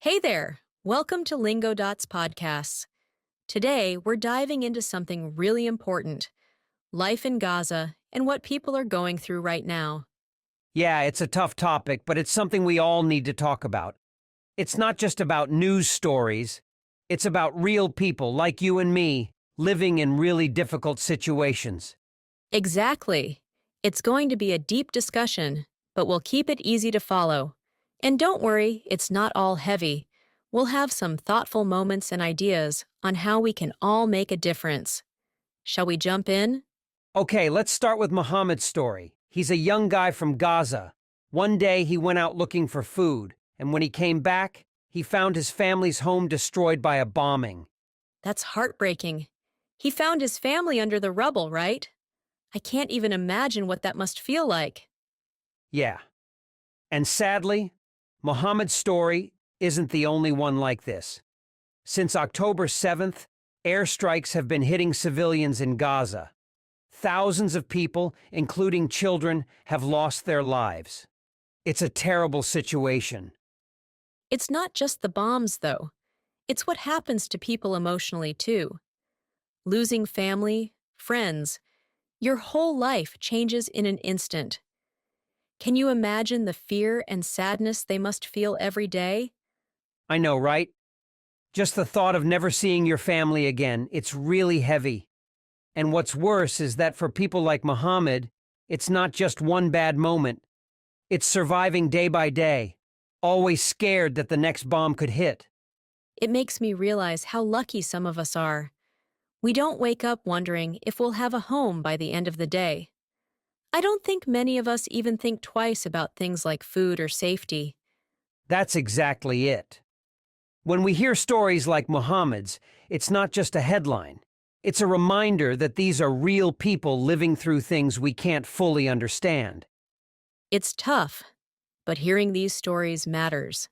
Hey there! Welcome to Lingo Dots Podcasts. Today, we're diving into something really important life in Gaza and what people are going through right now. Yeah, it's a tough topic, but it's something we all need to talk about. It's not just about news stories, it's about real people like you and me living in really difficult situations. Exactly. It's going to be a deep discussion, but we'll keep it easy to follow. And don't worry, it's not all heavy. We'll have some thoughtful moments and ideas on how we can all make a difference. Shall we jump in? Okay, let's start with Muhammad's story. He's a young guy from Gaza. One day he went out looking for food, and when he came back, he found his family's home destroyed by a bombing. That's heartbreaking. He found his family under the rubble, right? I can't even imagine what that must feel like. Yeah. And sadly, Muhammad's story isn't the only one like this. Since October 7th, airstrikes have been hitting civilians in Gaza. Thousands of people, including children, have lost their lives. It's a terrible situation. It's not just the bombs, though. It's what happens to people emotionally, too. Losing family, friends, your whole life changes in an instant. Can you imagine the fear and sadness they must feel every day? I know, right? Just the thought of never seeing your family again, it's really heavy. And what's worse is that for people like Muhammad, it's not just one bad moment. It's surviving day by day, always scared that the next bomb could hit. It makes me realize how lucky some of us are. We don't wake up wondering if we'll have a home by the end of the day. I don't think many of us even think twice about things like food or safety. That's exactly it. When we hear stories like Muhammad's, it's not just a headline. It's a reminder that these are real people living through things we can't fully understand. It's tough, but hearing these stories matters.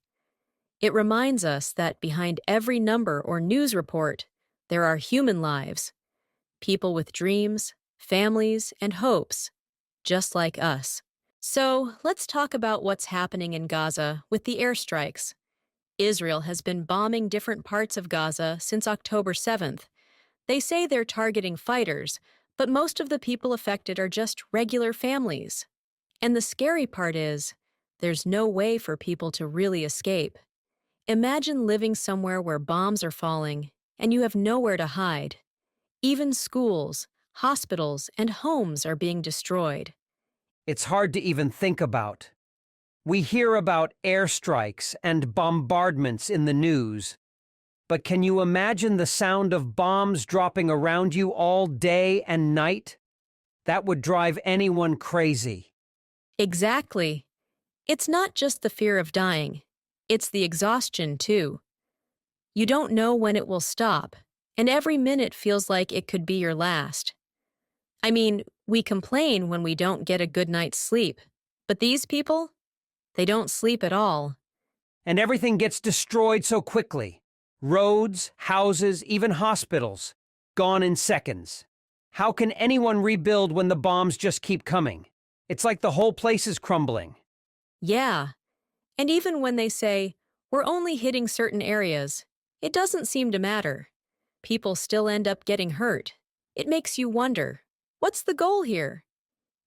It reminds us that behind every number or news report, there are human lives, people with dreams, families, and hopes, just like us. So, let's talk about what's happening in Gaza with the airstrikes. Israel has been bombing different parts of Gaza since October 7th. They say they're targeting fighters, but most of the people affected are just regular families. And the scary part is, there's no way for people to really escape. Imagine living somewhere where bombs are falling and you have nowhere to hide. Even schools, hospitals, and homes are being destroyed. It's hard to even think about. We hear about airstrikes and bombardments in the news. But can you imagine the sound of bombs dropping around you all day and night? That would drive anyone crazy. Exactly. It's not just the fear of dying, it's the exhaustion, too. You don't know when it will stop, and every minute feels like it could be your last. I mean, we complain when we don't get a good night's sleep, but these people? They don't sleep at all. And everything gets destroyed so quickly. Roads, houses, even hospitals. Gone in seconds. How can anyone rebuild when the bombs just keep coming? It's like the whole place is crumbling. Yeah. And even when they say, we're only hitting certain areas, it doesn't seem to matter. People still end up getting hurt. It makes you wonder, what's the goal here?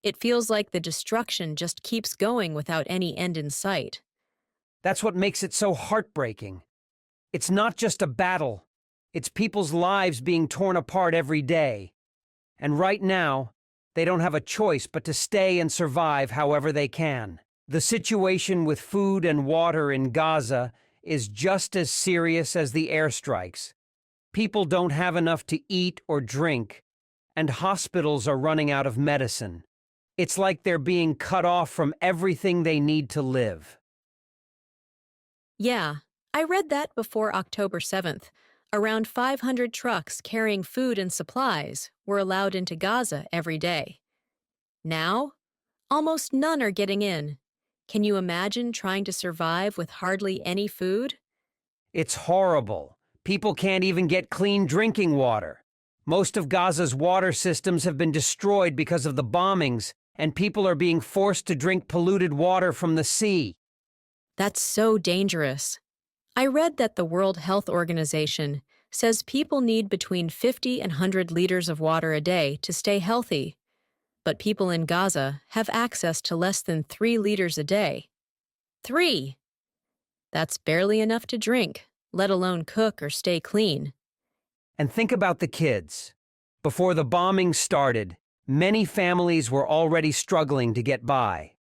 It feels like the destruction just keeps going without any end in sight. That's what makes it so heartbreaking. It's not just a battle. It's people's lives being torn apart every day. And right now, they don't have a choice but to stay and survive however they can. The situation with food and water in Gaza is just as serious as the airstrikes. People don't have enough to eat or drink, and hospitals are running out of medicine. It's like they're being cut off from everything they need to live. Yeah, I read that before October 7th. Around 500 trucks carrying food and supplies were allowed into Gaza every day. Now, almost none are getting in. Can you imagine trying to survive with hardly any food? It's horrible. People can't even get clean drinking water. Most of Gaza's water systems have been destroyed because of the bombings, and people are being forced to drink polluted water from the sea. That's so dangerous. I read that the World Health Organization says people need between 50 and 100 liters of water a day to stay healthy, but people in Gaza have access to less than 3 liters a day. 3! That's barely enough to drink, let alone cook or stay clean. And think about the kids. Before the bombing started, many families were already struggling to get by.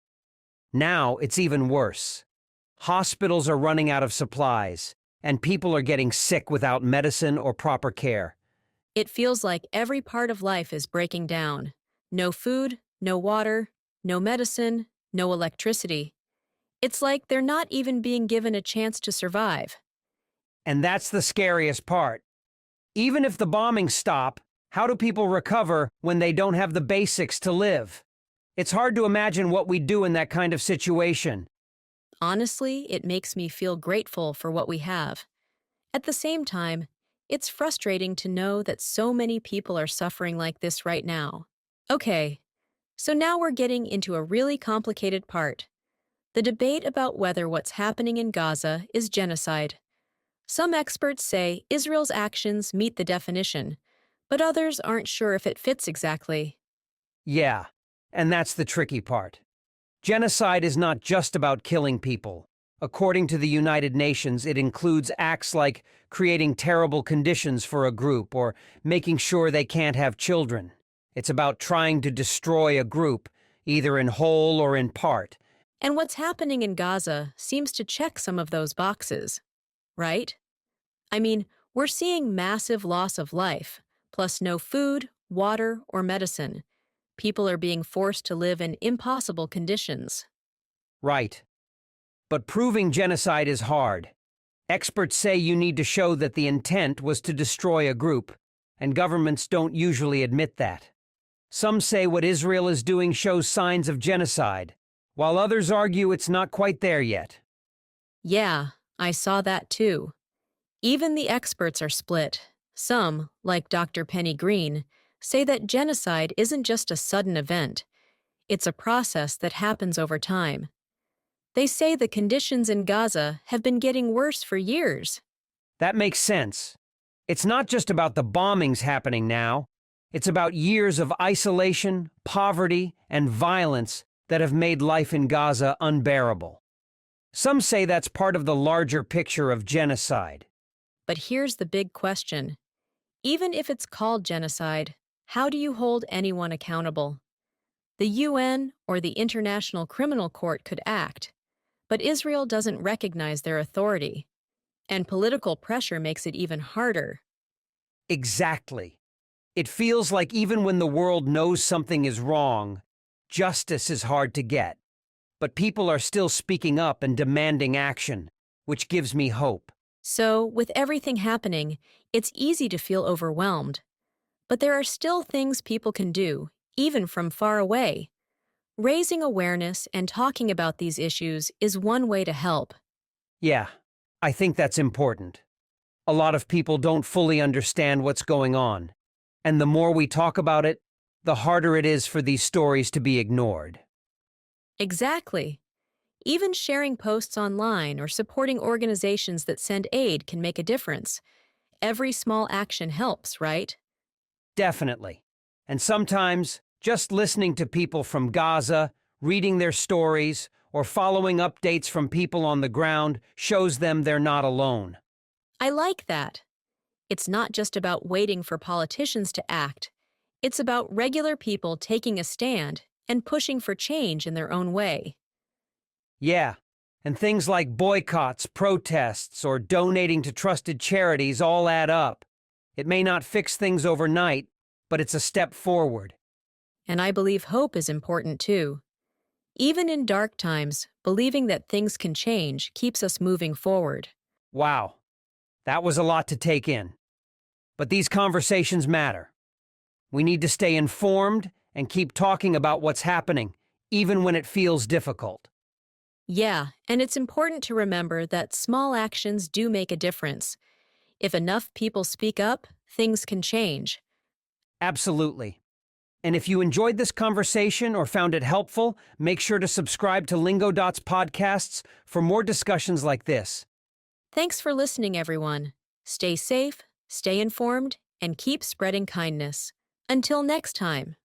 Now it's even worse. Hospitals are running out of supplies, and people are getting sick without medicine or proper care. It feels like every part of life is breaking down. No food, no water, no medicine, no electricity. It's like they're not even being given a chance to survive. And that's the scariest part. Even if the bombings stop, how do people recover when they don't have the basics to live? It's hard to imagine what we'd do in that kind of situation. Honestly, it makes me feel grateful for what we have. At the same time, it's frustrating to know that so many people are suffering like this right now. Okay, so now we're getting into a really complicated part. The debate about whether what's happening in Gaza is genocide. Some experts say Israel's actions meet the definition, but others aren't sure if it fits exactly. Yeah, and that's the tricky part. Genocide is not just about killing people. According to the United Nations, it includes acts like creating terrible conditions for a group or making sure they can't have children. It's about trying to destroy a group, either in whole or in part. And what's happening in Gaza seems to check some of those boxes, right? I mean, we're seeing massive loss of life, plus no food, water, or medicine. People are being forced to live in impossible conditions. Right. But proving genocide is hard. Experts say you need to show that the intent was to destroy a group, and governments don't usually admit that. Some say what Israel is doing shows signs of genocide, while others argue it's not quite there yet. Yeah, I saw that too. Even the experts are split. Some, like Dr. Penny Green, say that genocide isn't just a sudden event. It's a process that happens over time. They say the conditions in Gaza have been getting worse for years. That makes sense. It's not just about the bombings happening now. It's about years of isolation, poverty, and violence that have made life in Gaza unbearable. Some say that's part of the larger picture of genocide. But here's the big question. Even if it's called genocide, how do you hold anyone accountable? The UN or the International Criminal Court could act, but Israel doesn't recognize their authority, and political pressure makes it even harder. Exactly. It feels like even when the world knows something is wrong, justice is hard to get. But people are still speaking up and demanding action, which gives me hope. So, with everything happening, it's easy to feel overwhelmed. But there are still things people can do, even from far away. Raising awareness and talking about these issues is one way to help. Yeah, I think that's important. A lot of people don't fully understand what's going on, and the more we talk about it, the harder it is for these stories to be ignored. Exactly. Even sharing posts online or supporting organizations that send aid can make a difference. Every small action helps, right? Definitely. And sometimes, just listening to people from Gaza, reading their stories, or following updates from people on the ground shows them they're not alone. I like that. It's not just about waiting for politicians to act. It's about regular people taking a stand and pushing for change in their own way. Yeah, and things like boycotts, protests, or donating to trusted charities all add up. It may not fix things overnight, but it's a step forward. And I believe hope is important too. Even in dark times, believing that things can change keeps us moving forward. Wow, that was a lot to take in. But these conversations matter. We need to stay informed and keep talking about what's happening, even when it feels difficult. Yeah, and it's important to remember that small actions do make a difference. If enough people speak up, things can change. Absolutely. And if you enjoyed this conversation or found it helpful, make sure to subscribe to Lingo Dot's podcasts for more discussions like this. Thanks for listening, everyone. Stay safe, stay informed, and keep spreading kindness. Until next time.